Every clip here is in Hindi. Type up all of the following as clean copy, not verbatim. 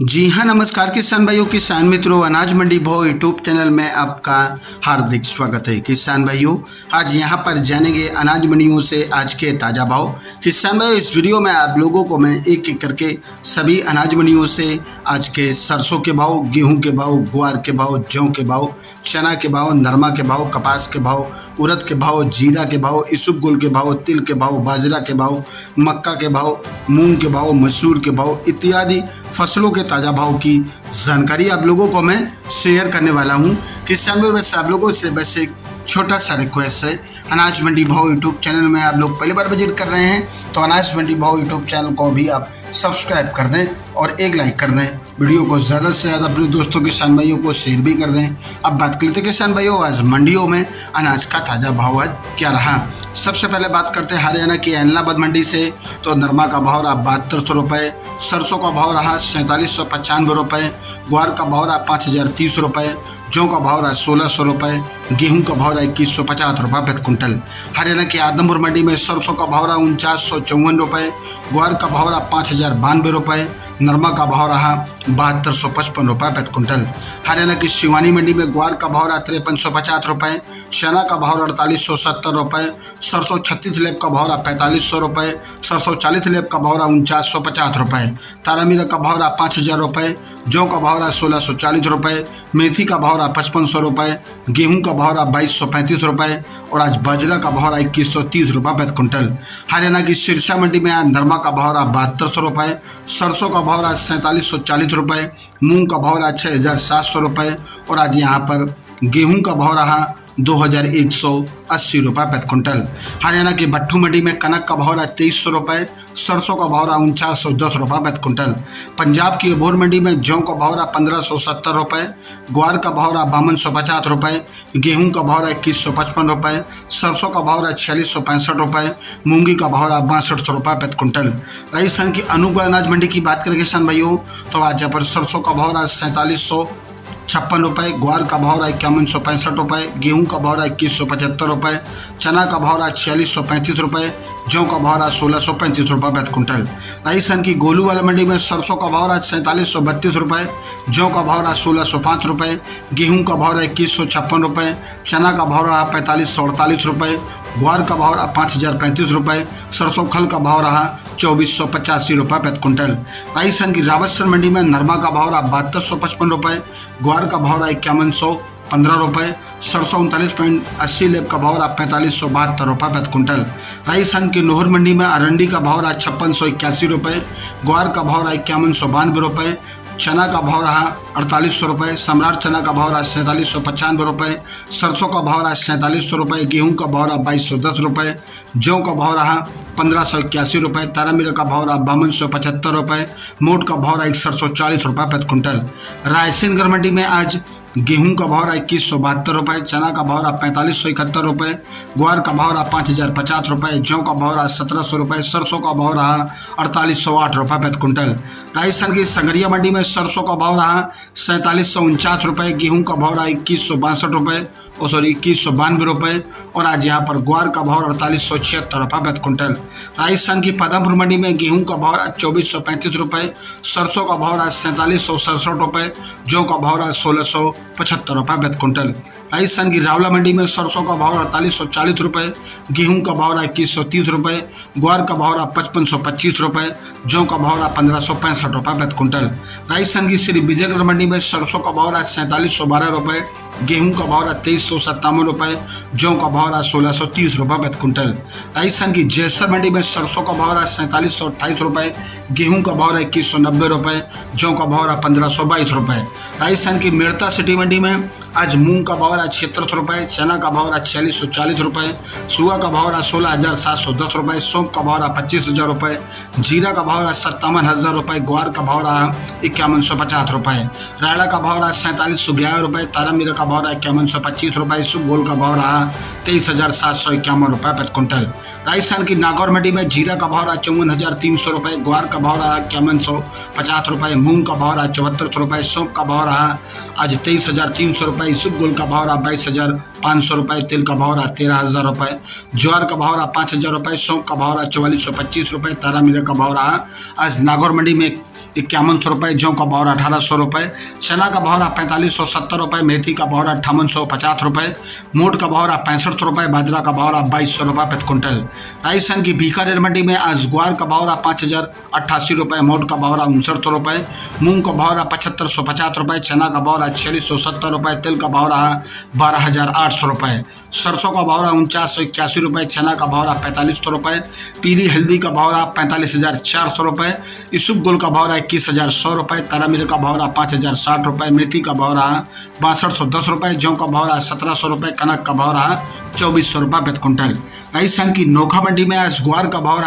जी हाँ, नमस्कार किसान भाइयों, किसान मित्रों, अनाज मंडी भाव यूट्यूब चैनल में आपका हार्दिक स्वागत है। किसान भाइयों, आज यहाँ पर जानेंगे अनाज मंडियों से आज के ताज़ा भाव। किसान भाइयों, इस वीडियो में आप लोगों को मैं एक एक करके सभी अनाज मंडियों से आज के सरसों के भाव, गेहूं के भाव, ग्वार के भाव, जौ के भाव, चना के भाव, नरमा के भाव, कपास के भाव, उड़द के भाव, जीरा के भाव, इसबगोल के भाव, तिल के भाव, बाजरा के भाव, मक्का के भाव, मूंग के भाव, मसूर के भाव इत्यादि फसलों के ताज़ा भाव की जानकारी आप लोगों को मैं शेयर करने वाला हूं। किसान भाई, बस आप लोगों से बस एक छोटा सा रिक्वेस्ट है, अनाज मंडी भाव यूट्यूब चैनल में आप लोग पहली बार विजिट कर रहे हैं तो अनाज मंडी भाव यूट्यूब चैनल को भी आप सब्सक्राइब कर दें और एक लाइक कर दें। वीडियो को ज़्यादा से ज़्यादा अपने दोस्तों किसान भाइयों को शेयर भी कर दें। अब बात करते हैं किसान भाइयों, आज मंडियों में अनाज का ताज़ा भाव आज क्या रहा। सबसे पहले बात करते हैं हरियाणा की एलनाबाद मंडी से। तो नरमा का भाव रहा 7200 रुपये, सरसों का भाव रहा 4795 रुपये, ग्वार का भाव रहा 5030 रुपये, जौ का भाव रहा 1600 रुपये, गेहूं का भाव रहा 2150 रुपये प्रति कुंटल। हरियाणा की आदमपुर मंडी में सरसों का भाव रहा 4954 रुपये, ग्वार का भाव रहा 5092 रुपये, नरमा का भाव रहा 7255 रुपये प्रति कुंटल। हरियाणा की शिवानी मंडी में ग्वार का भाव रहा 5350 रुपये, चना का भाव 4870 रुपये, सरसों 36 लेब का भाव रहा 4500 रुपये, सरसों 40 लेब का भाव रहा 4950 रुपये, तारामीरा का भाव रहा 5000 रुपये, जौ का भाव रहा 1640 रुपये, मेथी का भाव रहा 5500 रुपये, गेहूं का भाव रहा 2235 रुपये और आज बाजरा का भाव रहा 2130 रुपये प्रति कुंटल। हरियाणा की सिरसा मंडी में आज नरमा का भाव रहा 7200 रुपये, सरसों का भाव रहा 4740 रुपये, मूंग का भाव रहा 6700 रुपये और आज यहाँ पर गेहूं का भाव रहा 2180 रुपये प्रति कुंटल। हरियाणा की भट्टू मंडी में कनक का भाव रहा 2300 रुपये, सरसों का भाव रहा 4910 रुपये प्रति कुंटल। पंजाब की अबोहर मंडी में जौ का भाव रहा 1570 रुपये, ग्वार का भाव रहा 5250 रुपये, गेहूं का भाव रहा 2155 रुपये, सरसों का भाव रहा 4665 रुपये, मूंगी का भाव रहा 6200 रुपये प्रति कुंटल। राजस्थान की अनुगुण अनाज मंडी की बात करें किसान भाइयों, तो आज यहाँ पर सरसों का भाव रहा 4756 रुपये, ग्वार का भाव रहा 5165 रुपये, गेहूं का भाव रहा 2175 रुपये, चना का भाव रहा 4635 रुपये, जौ का भाव रहा 1635 रुपये प्रति कुंटल। राजस्थान की गोलूवाला मंडी में सरसों का भाव रहा 4732 रुपये, जौ का भाव रहा 1605 रुपये, गेहूं का भाव रहा 2156 रुपये, चना का भाव रहा 4548 रुपये, ग्वार का भाव रहा 5035 रुपये, सरसों खल का भाव रहा 2485 रुपये प्रति कुंटल। राजस्थान की रावतसर मंडी में नरमा का भाव रहा 7255 रुपये, ग्वार का भाव रहा 5115 रुपये, सरसों 39.80 लेब का भाव रहा 4572 रुपये प्रति कुंटल। राजस्थान की नोहर मंडी में अरंडी का भाव रहा 5681 रुपये, ग्वार का भाव रहा 5192 रुपये, चना का भाव रहा 4800 रुपये, सम्राट चना का भाव रहा 4795 रुपये, सरसों का भाव रहा 4700 रुपये, गेहूं का भाव रहा 2210 रुपये, जौ का भाव रहा 1581 रुपये, तारामीरा का भाव रहा 5275 रुपये, मोट का भाव रहा 6140 रुपये प्रति कुंटल। रायसेनगढ़ मंडी में आज गेहूं का भाव रहा 2172 रुपये, चना का भाव रहा 4571 रुपये, ग्वार का भाव रहा 5050 रुपये, जौ का भाव रहा 1700 रुपये, सरसों का भाव रहा 4808 रुपये प्रति कुंटल। राजस्थान की संगरिया मंडी में सरसों का भाव रहा 4749 रुपये, गेहूं का भाव रहा 2162 रुपये 2192 रुपये और आज यहाँ पर ग्वार का भाव 4876 रुपये प्रति कुंटल। राजस्थान की पदमपुर मंडी में गेहूं का भाव रहा 2435 रुपये, सरसों का भाव रहा 4767 रुपये, जौ का भाव रहा 1675 रुपये प्रति कुंटल। राजस्थान की रावला मंडी में सरसों का भाव 4840 रुपये, गेहूं का भाव रहा 2130 रुपये, ग्वार का भाव रहा 5525 रुपये, जौ का भाव रहा 1565 रुपये प्रति कुंटल। राजस्थान की श्री विजयगढ़ मंडी में सरसों का भाव रहा 4712 रुपये, गेहूं का भाव रहा 2357 रुपये, जौ का भाव रहा 1630 रुपये प्रति कुंटल। राजस्थान की जैसर मंडी में सरसों का भाव रहा 4728 रुपये, गेहूं का भाव रहा 2190 रुपये, जौ का भाव रहा 1522 रुपये। राजस्थान की मेड़ता सिटी मंडी में आज मूंग का भाव रहा 76 रुपये, चना का भाव रहा 4640 रुपये, सुआ का भाव रहा 16710 रुपये, सौंफ का भाव रहा 25000 रुपये, जीरा का भाव रहा 57000 रुपये, ग्वार का भाव रहा 5150 रुपये, रायड़ा का भाव रहा 4711 रुपये, तारामीरा का भाव रहा 5125 रुपये, इसबगोल का भाव रहा 23751 रुपये प्रति कुंटल। राजस्थान की नागौर मंडी में जीरा का भाव रहा 54300 रुपये, ग्वार का भाव रहा 5150 रुपये, मूंग का भाव रहा 7400 रुपये, सौंफ का भाव रहा आज 23300 रुपये, इसबगोल का भाव रहा 22500 रुपये, तिल का भाव रहा 13000 रुपये, ज्वार का भाव रहा 5000 रुपये, सौंफ का भाव रहा 4425 रुपये, तारामीरा का भाव रहा आज नागौर मंडी में 5100 रुपये, जौ का भाव 1800 रुपये, चना का भाव 4570 रुपये, मेथी का भाव 5850 रुपये, मोट का भाव 6500 रुपये, बाजरा का भाव 2200 रुपये प्रति क्विंटल। राजस्थान की बीकानेर मंडी में आज ग्वार का भाव 5088 रुपये, मोट का भाव 59 रुपये, मूंग का भाव 7550 रुपये, चना का भाव 4670 रुपये, तिल का भाव 12800 रुपये, सरसों का भाव 4981 रुपये, चना का भाव 4500 रुपये, पीली हल्दी का भाव 45400 रुपये, इसुप गुल का भाव 21100 रुपये, तारा मिर्च का भाव 5060 रुपये, मेथी का भाव 6210 रुपये, जौ का भाव 1700 रुपये, कनक का भाव 2400 रुपये प्रति क्विंटल। राजस्थान की नोखा मंडी में आज ग्वार का भाव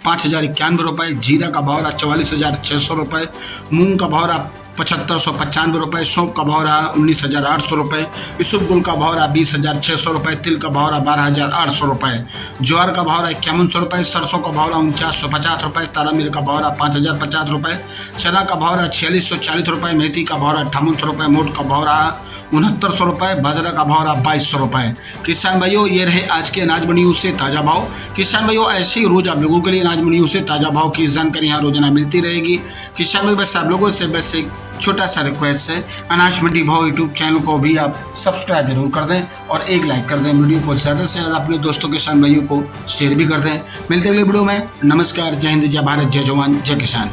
5091 रुपये, जीरा का भाव 44600 रुपये, मूंग का भाव 7595 रुपये, सौंफ का भाव 19800 रुपये, इसुप गुल का भाव 20600 रुपये, तिल का भाव 12800 रुपये, ज्वार का भाव 5100 रुपये, सरसों का भाव 4950 रुपये, तारा मिर्च का भाव 5050 रुपये, चना का भाव 4640 रुपये, मेथी का भाव 5800 रुपये, मोट का भाव 6900 रुपये, बाजरा का भाव 2200 रुपये। किसान भाइयों, ये रहे आज के अनाज मंडियों से ताज़ा भाव। किसान भाइयों, ऐसे ही रोज आप लोगों के लिए अनाज मंडियों से ताज़ा भाव की जानकारी यहाँ रोजाना मिलती रहेगी। किसान भाई, बस आप लोगों से बस एक छोटा सा रिक्वेस्ट है, अनाज मंडी भाव यूट्यूब चैनल को भी आप सब्सक्राइब जरूर कर दें और एक लाइक कर दें। वीडियो को ज़्यादा से ज़्यादा अपने दोस्तों किसान भाइयों को शेयर भी कर दें। मिलते अगले वीडियो में। नमस्कार, जय हिंद, जय भारत, जय जवान, जय किसान।